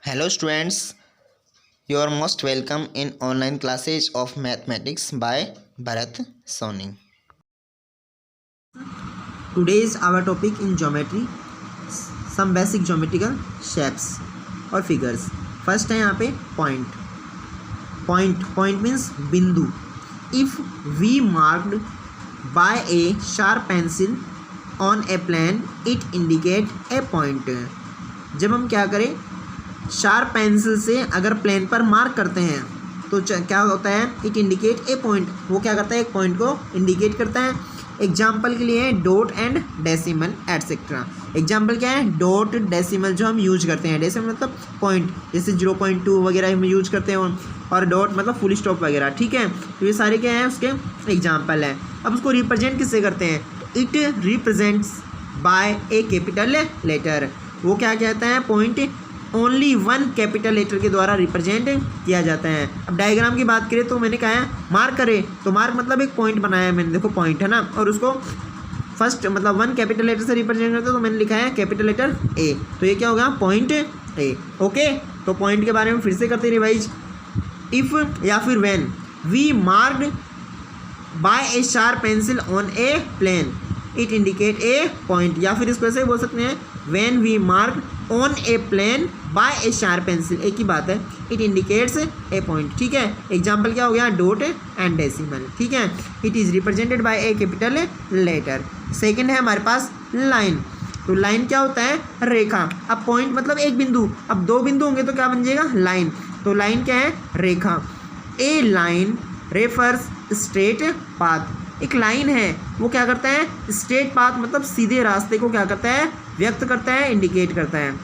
Hello students, you are most welcome in online classes of mathematics by Bharat Soni. Today is our topic in geometry, some basic geometrical shapes और figures. First है यहाँ पे point means बिंदु. If we marked by a sharp pencil on a plane, it indicate a point. जब हम क्या करें, sharp pencil से अगर प्लेन पर मार्क करते हैं तो क्या होता है, इट इंडिकेट ए पॉइंट. वो क्या करता है, एक पॉइंट को इंडिकेट करता है. एग्जाम्पल के लिए dot and decimal etcetera. Example क्या है, डॉट डेसिमल जो हम यूज करते हैं. डेसिमल मतलब पॉइंट, जैसे 0.2 वगैरह हम यूज करते हैं, और डॉट मतलब फुल स्टॉप वगैरह. ठीक है, तो ये सारे क्या हैं, उसके एग्जाम्पल है. अब उसको रिप्रेजेंट किससे करते हैं, तो it represents by a capital letter. वो क्या कहता है, point only one capital letter के द्वारा रिप्रेजेंट किया जाता है. अब डायग्राम की बात करें तो मैंने कहा है मार्क करें, तो मार्क मतलब एक पॉइंट बनाया है मैंने, देखो पॉइंट है ना, और उसको फर्स्ट मतलब वन कैपिटल लेटर से रिप्रेजेंट करते हैं, तो मैंने लिखा है कैपिटल लेटर ए. तो ये क्या होगा, पॉइंट ए. ओके, तो पॉइंट के बारे में फिर से करते रिवाइज. इफ या फिर when we marked by a sharp pencil on a plane, it indicate a point. या फिर इसको ऐसे बोल सकते हैं, when we mark on a plane by a sharp pencil, एक ही बात है, इट इंडिकेट्स ए पॉइंट. ठीक है, एग्जाम्पल क्या हो गया, डॉट एंड डेसिमल. ठीक है, it is represented by a capital letter. Second है हमारे पास लाइन. तो लाइन क्या होता है, रेखा. अब पॉइंट मतलब एक बिंदु, अब दो बिंदु होंगे तो क्या बन जाएगा, लाइन. तो लाइन क्या है, रेखा. ए लाइन रेफर्स स्ट्रेट पाथ. एक लाइन है वो क्या करता है, स्ट्रेट पाथ मतलब सीधे रास्ते को क्या करता है, व्यक्त करता है, इंडिकेट करता है.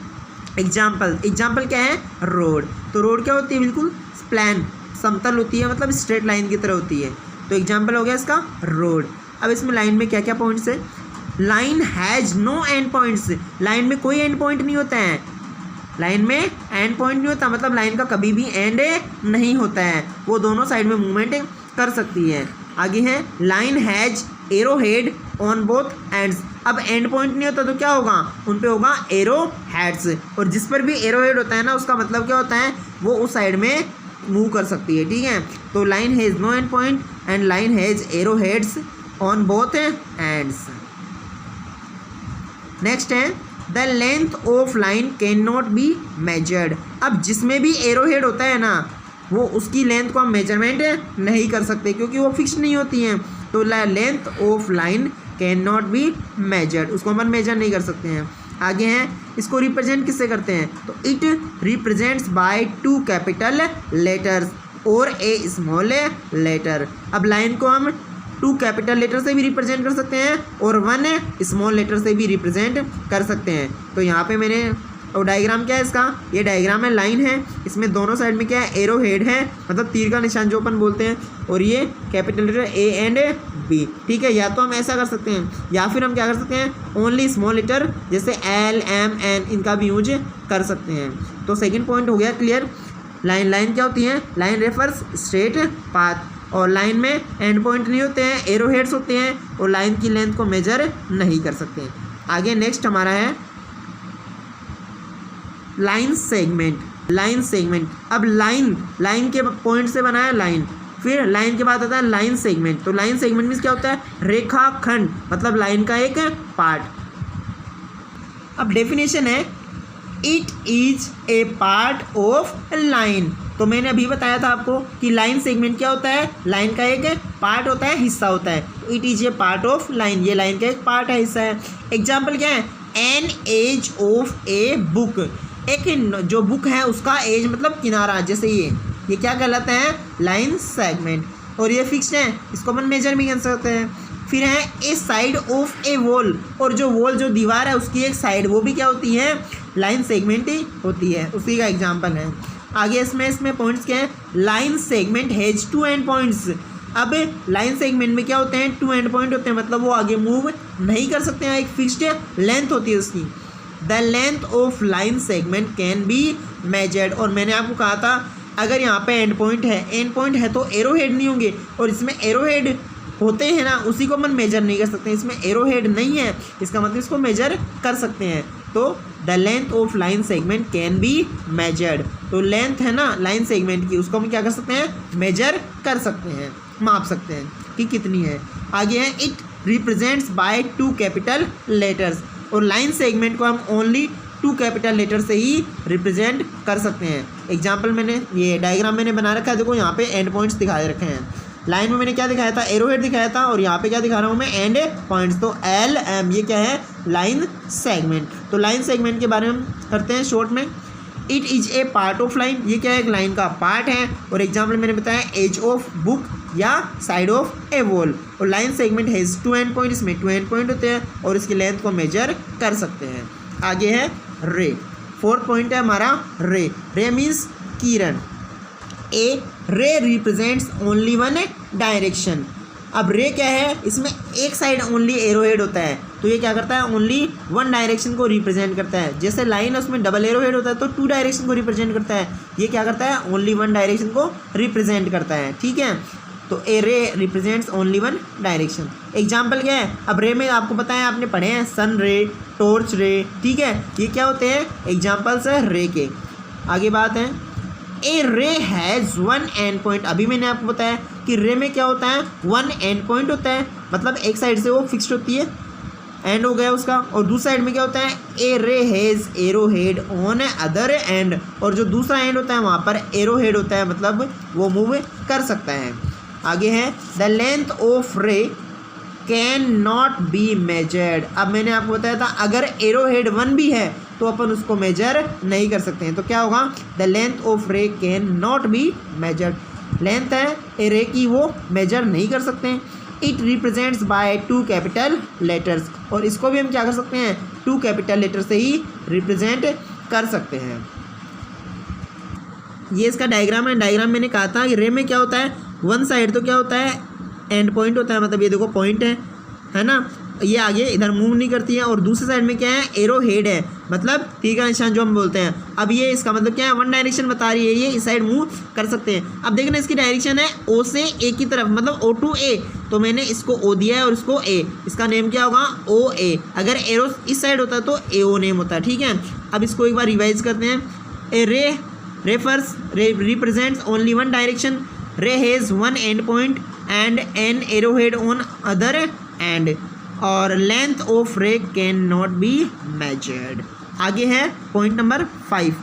एग्जाम्पल क्या है, रोड. तो रोड क्या होती है, बिल्कुल प्लान समतल होती है, मतलब स्ट्रेट लाइन की तरह होती है. तो एग्जाम्पल हो गया इसका रोड. अब इसमें लाइन में क्या क्या पॉइंट्स है, line has no end points. Line में कोई एंड पॉइंट नहीं होता है. लाइन में एंड पॉइंट नहीं होता, मतलब लाइन का कभी भी एंड नहीं होता है, वो दोनों साइड में मूवमेंट कर सकती है. आगे है line has arrow head on both ends. अब एंड पॉइंट नहीं होता तो क्या होगा, उन पे होगा एरो हेड्स. और जिस पर भी एरो हेड होता है ना, उसका मतलब क्या होता है, वो उस साइड में मूव कर सकती है. ठीक है, तो line has no end point and line has arrow heads on both ends. Next है the length of line can not be measured. अब जिसमें भी एरो हेड होता है ना, वो उसकी लेंथ को हम मेजरमेंट नहीं कर सकते क्योंकि वो फिक्स नहीं होती हैं. तो length of line can not be measured, उसको हम मेजर नहीं कर सकते हैं. आगे हैं, इसको रिप्रेजेंट किससे करते हैं, तो it represents by two capital letters और ए स्मॉल लेटर. अब लाइन को हम टू कैपिटल लेटर से भी रिप्रेजेंट कर सकते हैं और वन स्मॉल लेटर से भी रिप्रेजेंट कर सकते हैं. तो यहाँ पे मैंने, और डायग्राम क्या है इसका, ये डायग्राम है, लाइन है, इसमें दोनों साइड में क्या है, एरो हेड है, मतलब तीर का निशान जो अपन बोलते हैं, और ये capital letter A and B. ठीक है, या तो हम ऐसा कर सकते हैं, या फिर हम क्या कर सकते हैं, ओनली स्मॉल लेटर जैसे एल एम एन, इनका भी यूज कर सकते हैं. तो सेकेंड पॉइंट हो गया क्लियर. लाइन क्या होती है, लाइन रेफर्स स्ट्रेट पाथ, और लाइन में एंड पॉइंट नहीं होते हैं, एरो हेड्स होते हैं, और लाइन की लेंथ को मेजर नहीं कर सकते हैं. आगे नेक्स्ट हमारा है लाइन सेगमेंट. अब लाइन के पॉइंट से बना है लाइन, फिर लाइन के बाद आता है लाइन सेगमेंट. तो लाइन सेगमेंट मीन्स क्या होता है, रेखाखंड, मतलब लाइन का एक पार्ट. अब डेफिनेशन है, it is a part of line. तो मैंने अभी बताया था आपको कि लाइन सेगमेंट क्या होता है, लाइन का एक पार्ट होता है, हिस्सा होता है. It is a part of line, ये लाइन का एक पार्ट है, हिस्सा है. एग्जाम्पल क्या है, an edge of a book. एक जो बुक है उसका एज मतलब किनारा, जैसे ये क्या कहलाता है, लाइन सेगमेंट. और ये फिक्स्ड है, इसको अपन मेजर भी कर सकते हैं. फिर है ए साइड ऑफ ए वॉल, और जो वॉल जो दीवार है उसकी एक साइड, वो भी क्या होती है, लाइन सेगमेंट ही होती है, उसी का एग्जाम्पल है. आगे इसमें पॉइंट्स क्या है, line segment has two end points. अब लाइन सेगमेंट में क्या होते हैं, टू एंड पॉइंट होते हैं, मतलब वो आगे मूव नहीं कर सकते हैं, एक फिक्स्ड लेंथ होती है उसकी. The length of line segment can be measured. और मैंने आपको कहा था, अगर यहाँ पे एंड पॉइंट है तो एरो हेड नहीं होंगे, और इसमें एरो हेड होते हैं ना, उसी को अपन मेजर नहीं कर सकते. इसमें एरो हेड नहीं है, इसका मतलब इसको मेजर कर सकते हैं. तो the length of line segment can be measured. तो लेंथ है ना लाइन सेगमेंट की, उसको हम क्या कर सकते हैं, मेजर कर सकते हैं, माप सकते हैं कि कितनी है। आगे है it represents by 2 capital letters. और लाइन सेगमेंट को हम ओनली 2 कैपिटल लेटर से ही रिप्रेजेंट कर सकते हैं। एग्जाम्पल मैंने ये डायग्राम मैंने बना रखा है, देखो यहाँ पे एंड पॉइंट्स दिखाए रखे हैं। लाइन में मैंने क्या दिखाया था, एरोहेड दिखाया था, और यहाँ पे क्या दिखा रहा हूँ मैं, एंड पॉइंट्स। तो एल एम ये क्या है, लाइन सेगमेंट। तो लाइन सेगमेंट के बारे में करते हैं शॉर्ट में। It is a part of line, ये क्या है, एक लाइन का पार्ट है। और एग्जाम्पल मैंने बताया एज ऑफ बुक या साइड ऑफ ए वॉल। और line segment has 2 and point, इसमें 2 एंड पॉइंट होते हैं और इसकी लेंथ को मेजर कर सकते हैं। आगे है रे, 4th पॉइंट है हमारा रे। रे मीन्स किरण। ए रे रिप्रेजेंट्स ओनली 1 डायरेक्शन। अब रे क्या है, इसमें एक साइड ओनली एरोहेड होता है, तो ये क्या करता है, ओनली 1 डायरेक्शन को रिप्रेजेंट करता है। जैसे लाइन है उसमें डबल एरोहेड होता है तो 2 डायरेक्शन को रिप्रेजेंट करता है, ये क्या करता है, ओनली 1 डायरेक्शन को रिप्रेजेंट करता है। ठीक है, तो ए रे रिप्रेजेंट्स ओनली 1 डायरेक्शन। एग्जाम्पल क्या है, अब रे में आपको पता है, आपने पढ़े हैं सन रे, टॉर्च रे। ठीक है, ये क्या होते हैं, एग्जाम्पल्स है रे के। आगे बात है ए रे हैज़ 1 एंड पॉइंट। अभी मैंने आपको बताया कि रे में क्या होता है, 1 एंड पॉइंट होता है, मतलब एक साइड से वो फिक्स्ड होती है, एंड हो गया उसका। और दूसरी साइड में क्या होता है, ए रे has arrow head on other and. और जो दूसरा एंड होता है वहाँ पर एरो हेड होता है, मतलब वो मूव कर सकता है। आगे है द लेंथ ऑफ रे कैन नॉट बी मेजर्ड। अब मैंने आपको बताया था अगर एरो हेड 1 भी है तो अपन उसको मेजर नहीं कर सकते हैं। तो क्या होगा, द लेंथ ऑफ रे can not be measured. Length है ए रे की, वो मेजर नहीं कर सकते हैं। It represents by 2 capital letters. और इसको भी हम क्या कर सकते हैं, 2 कैपिटल लेटर से ही रिप्रेजेंट कर सकते हैं। ये इसका डायग्राम है। डायग्राम मैंने कहा था कि रे में क्या होता है, 1 साइड तो क्या होता है, एंड पॉइंट होता है, मतलब ये देखो पॉइंट है ना, ये आगे इधर मूव नहीं करती है। और दूसरी साइड में क्या है, एरो हेड है, मतलब तीर का निशान जो हम बोलते हैं। अब ये इसका मतलब क्या है, 1 डायरेक्शन बता रही है, ये इस साइड मूव कर सकते हैं। अब देखना इसकी डायरेक्शन है ओ से ए की तरफ, मतलब O to A। तो मैंने इसको O दिया है और इसको A, इसका नेम क्या होगा, OA। अगर एरो इस साइड होता है तो AO नेम होता है। ठीक है, अब इसको एक बार रिवाइज करते हैं। ए रे refers represents only 1 direction. Ray has 1 end point and an arrowhead on other end. और लेंथ ऑफ रे कैन नॉट बी मेजर्ड। आगे है point number 5,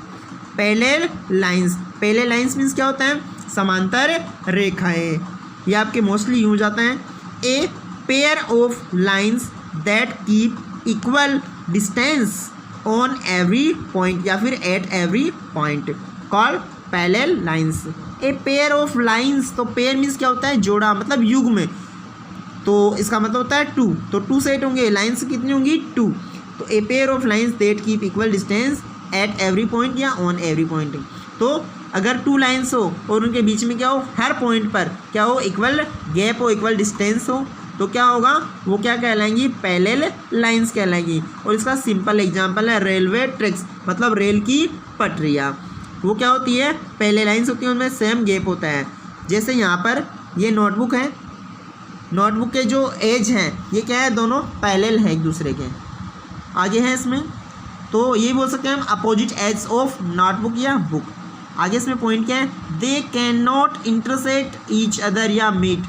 parallel lines. Parallel lines means क्या होता है, समांतर रेखाएं। ये आपके मोस्टली यूज जाता है। A pair of lines that keep equal distance on every point या फिर at every point called parallel lines. A pair of lines, तो पेयर मीन्स क्या होता है, जोड़ा, मतलब युग में। तो इसका मतलब होता है 2, तो 2 सेट होंगे, लाइंस कितनी होंगी, 2। तो a pair of lines that keep equal distance at every point या ऑन एवरी पॉइंट। तो अगर 2 लाइंस हो और उनके बीच में क्या हो, हर पॉइंट पर क्या हो, इक्वल गैप हो, इक्वल डिस्टेंस हो, तो क्या होगा, वो क्या कहलाएंगी, पैरेलल लाइंस कहलाएंगी। और इसका सिंपल एग्जांपल है रेलवे ट्रैक्स, मतलब रेल की पटरियाँ। वो क्या होती है, पैरेलल लाइंस होती है, उनमें सेम गैप होता है। जैसे यहाँ पर ये नोटबुक है, नोटबुक के जो एज हैं ये क्या है, दोनों पैरेलल हैं एक दूसरे के। आगे है इसमें, तो ये बोल सकते हैं हम अपोजिट एज ऑफ नोटबुक या बुक। आगे इसमें पॉइंट क्या है, दे can not intersect each other या मीट।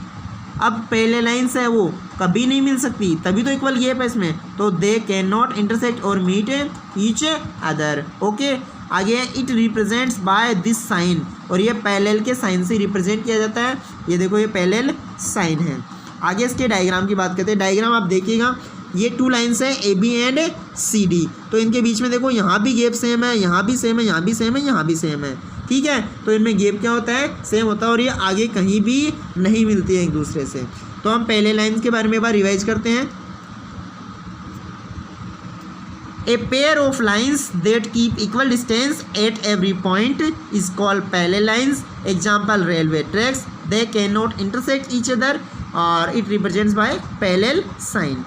अब पैरेलल लाइंस है वो कभी नहीं मिल सकती, तभी तो इक्वल गैप है इसमें। तो दे कैन नॉट इंटरसेक्ट और मीट ईच अदर। ओके, आगे है it represents by this sign. और ये पैरेलल के साइन से रिप्रेजेंट किया जाता है। ये देखो ये पैरेलल साइन है। आगे इसके डायग्राम की बात करते हैं। डायग्राम आप देखिएगा, ये 2 लाइन्स है AB एंड CD। तो इनके बीच में देखो यहाँ भी गैप सेम है, यहाँ भी सेम है, यहाँ भी सेम है, यहाँ भी सेम है। ठीक है, तो इनमें गैप क्या होता है, सेम होता है। और ये आगे कहीं भी नहीं मिलती है एक दूसरे से। तो हम पहले लाइन्स के बारे में एक बार रिवाइज करते हैं। A pair of lines that keep equal distance at every point is called parallel lines. Example, railway tracks. They cannot intersect each other or it represents by parallel sign.